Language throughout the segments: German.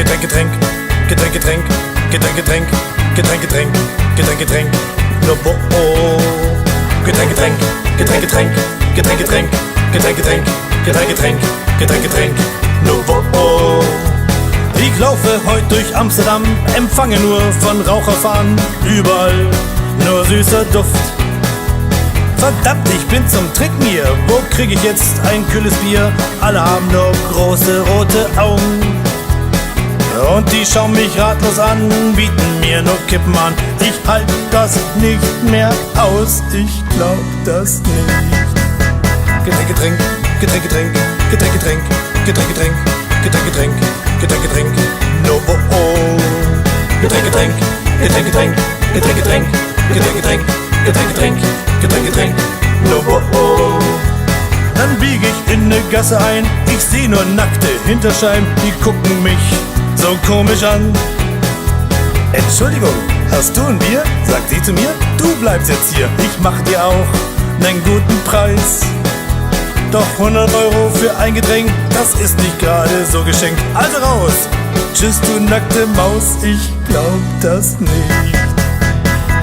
Getränk, Getränk, Getränk, Getränk, Getränk, Getränk, Getränk, Getränk, Getränk, Getränk, no bo. Getränk, Getränk, Getränk, Getränk, Getränk, Getränk, Getränk, Getränk, Getränk, Getränk, Getränk, Getränk, no bo. Ich laufe heut durch Amsterdam, empfange nur von Raucherfahnen, überall nur süßer Duft. Verdammt, ich bin zum Trinken hier, wo krieg ich jetzt ein kühles Bier? Alle haben nur große rote Augen und die schauen mich ratlos an, bieten mir nur Kippen an. Ich halt das nicht mehr aus, ich glaub das nicht. Getränk, Getränk, Getränk, Getränk, Getränk, Getränk, Getränk, Getränk, Getränk, Getränk, Getränk, Getränk, no bo. Getränk, Getränk, Getränk, Getränk, Getränk, Getränk, Getränk, Getränk, Getränk, Getränk, Getränk, Getränk, no bo. Dann bieg ich in ne Gasse ein, ich seh nur nackte Hinterscheim, die gucken mich so komisch an. Entschuldigung, hast du ein Bier? Sagt sie zu mir, du bleibst jetzt hier, ich mach dir auch nen guten Preis. Doch 100 € für ein Getränk, das ist nicht gerade so geschenkt. Also raus, tschüss du nackte Maus, ich glaub das nicht.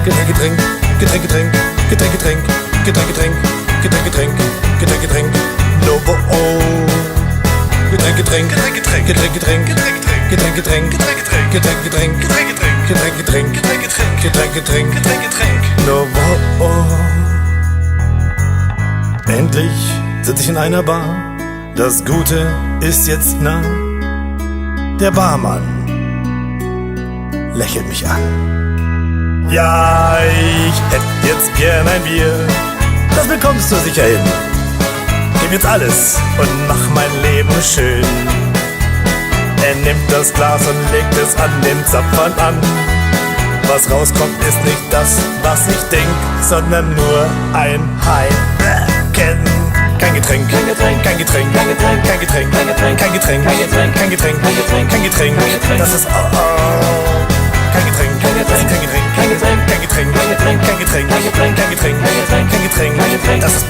Getränk, Getränk, Getränk, Getränk, Getränk, Getränk, Getränk, Getränk, Getränk, Getränk, Getränk, Getränk, no bo. Getränk, Getränk, Getränk, Getränk, Getränk, Getränk, Getränk, Getränk, Getränk, Getränk, Getränk, Getränk, Getränk, Getränk, Getränk, Getränk, Getränk, Getränk, no bo. Endlich sitz ich in einer Bar, das Gute ist jetzt nah. Der Barmann lächelt mich an. Ja, ich hätt jetzt gern ein Bier, das bekommst du sicher hin. Gib jetzt alles und mach mein Leben schön. Er nimmt das Glas und legt es an den Zapfhahn an. Was rauskommt ist nicht das, was ich denk, sondern nur ein Heineken. Kein Getränk, kein Getränk, kein Getränk, kein Getränk, kein Getränk, kein Getränk, kein Getränk, kein Getränk, kein Getränk, kein Getränk, das ist kein Getränk, kein Getränk, kein Getränk, kein Getränk, kein Getränk, kein Getränk, kein Getränk, kein Getränk, kein Getränk, kein Getränk, das ist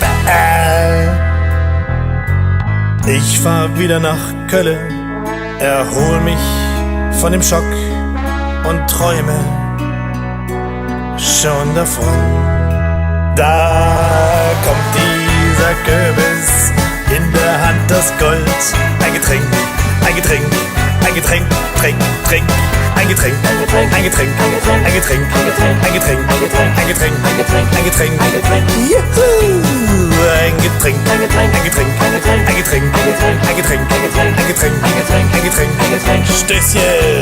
Ich fahr wieder nach Köln, erhol mich von dem Schock und träume schon davon. Da kommt dieser Kürbis, in der Hand das Gold. Ein Getränk, ein Getränk, ein Getränk, trink, trink. Ein Getränk, ein Getränk, ein Getränk, ein Getränk, ein Getränk, ein Getränk, ein Getränk, ein Getränk, ein Getränk, juhu! Ein Getränk, ein Getränk, ein Getränk, ein Getränk, ein Getränk, ein Getränk, ein Getränk, ein Getränk, ein Getränk, ein Getränk, Stößchen!